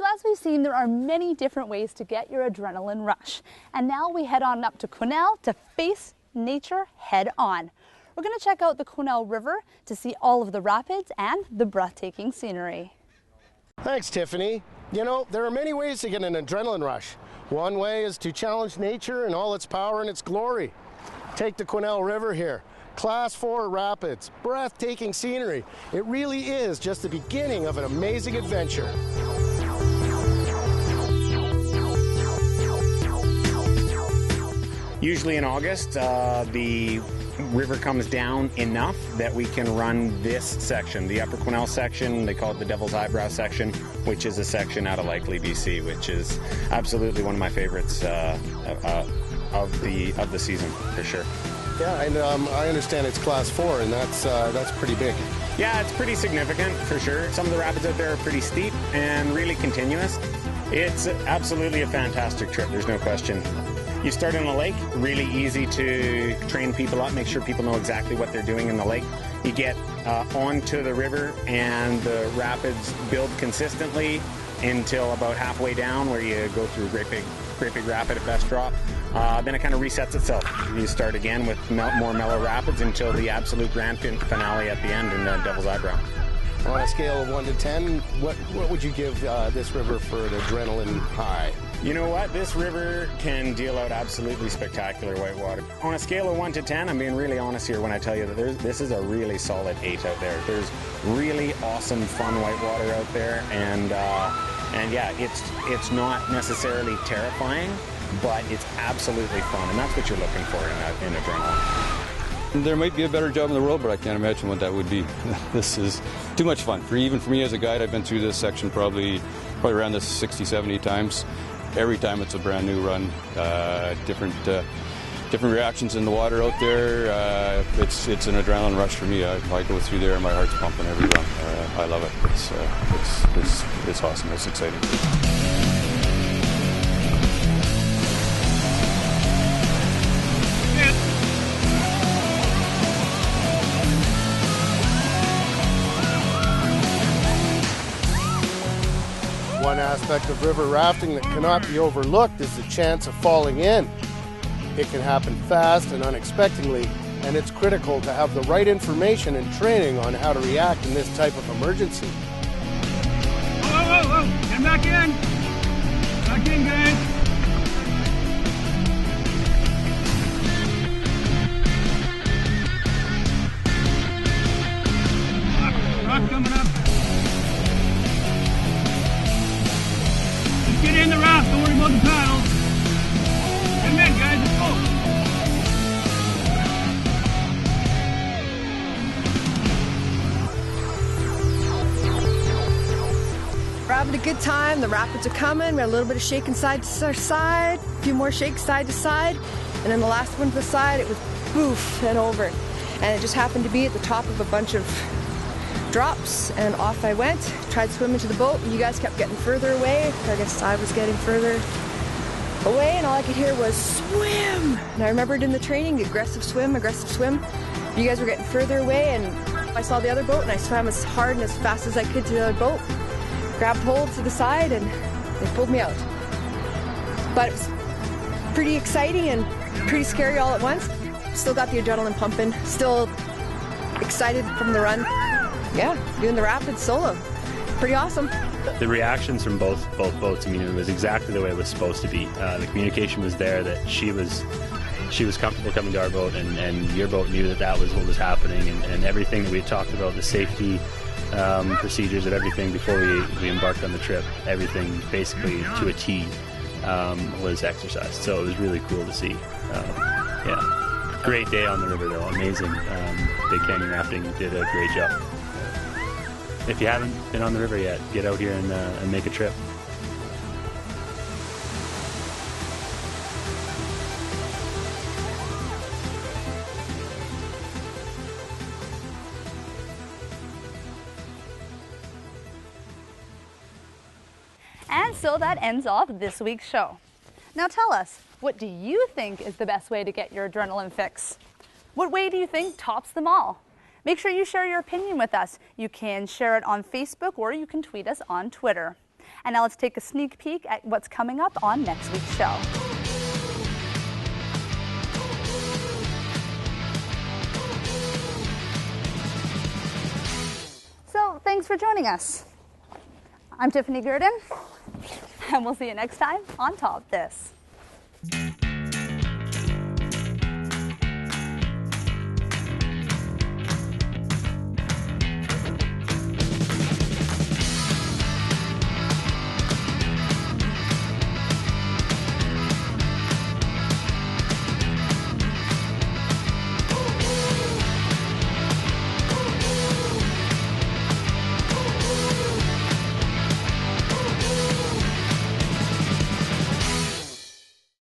So as we've seen, there are many different ways to get your adrenaline rush. And now we head on up to Quesnel to face nature head on. We're going to check out the Quesnel River to see all of the rapids and the breathtaking scenery. Thanks, Tiffany. You know, there are many ways to get an adrenaline rush. One way is to challenge nature in all its power and its glory. Take the Quesnel River here. Class 4 rapids, breathtaking scenery. It really is just the beginning of an amazing adventure. Usually in August, the river comes down enough that we can run this section, the Upper Quesnel section. They call it the Devil's Eyebrow section, which is a section out of Likely, BC, which is absolutely one of my favorites of the season, for sure. Yeah, and I understand it's class 4, and that's pretty big. Yeah, it's pretty significant, for sure. Some of the rapids out there are pretty steep and really continuous. It's absolutely a fantastic trip, there's no question. You start in a lake, really easy to train people up, make sure people know exactly what they're doing in the lake. You get onto the river and the rapids build consistently until about halfway down, where you go through a great big rapid at best drop. Then it kind of resets itself. You start again with more mellow rapids until the absolute grand finale at the end in the Devil's Eyebrow. On a scale of 1 to 10, what would you give this river for an adrenaline high? You know what? This river can deal out absolutely spectacular whitewater. On a scale of 1 to 10, I'm being really honest here when I tell you that this is a really solid 8 out there. There's really awesome, fun whitewater out there, and yeah, it's not necessarily terrifying, but it's absolutely fun, and that's what you're looking for in adrenaline. There might be a better job in the world, but I can't imagine what that would be. This is too much fun. Even for me as a guide, I've been through this section probably around this 60, 70 times. Every time it's a brand new run, different reactions in the water out there. It's an adrenaline rush for me. I go through there and my heart's pumping every run. I love it. It's awesome. It's exciting. One aspect of river rafting that cannot be overlooked is the chance of falling in. It can happen fast and unexpectedly, and it's critical to have the right information and training on how to react in this type of emergency. Whoa! Get back in! Back in, guys! Rock coming up. Get in the raft, don't worry about the paddles. Come in, guys, let's go. We're having a good time, the rapids are coming, we had a little bit of shaking side to side, a few more shakes side to side, and then the last one to the side, it was poof and over. And it just happened to be at the top of a bunch of drops, and off I went, tried swimming to the boat, and you guys kept getting further away. I guess I was getting further away, and all I could hear was swim. And I remembered in the training, aggressive swim. You guys were getting further away, and I saw the other boat, and I swam as hard and as fast as I could to the other boat, grabbed hold to the side, and they pulled me out. But it was pretty exciting and pretty scary all at once. Still got the adrenaline pumping, still excited from the run. Yeah, doing the rapids solo. Pretty awesome. The reactions from both boats, I mean, it was exactly the way it was supposed to be. The communication was there that she was comfortable coming to our boat, and your boat knew that was what was happening, and everything that we had talked about, the safety procedures of everything before we embarked on the trip, everything basically to a T was exercised. So it was really cool to see. Yeah, great day on the river though, amazing. Big Canyon Rafting did a great job. If you haven't been on the river yet, get out here and make a trip. And so that ends off this week's show. Now tell us, what do you think is the best way to get your adrenaline fix? What way do you think tops them all? Make sure you share your opinion with us. You can share it on Facebook or you can tweet us on Twitter. And now let's take a sneak peek at what's coming up on next week's show. So thanks for joining us. I'm Tiffany Gurdon, and we'll see you next time on Top This.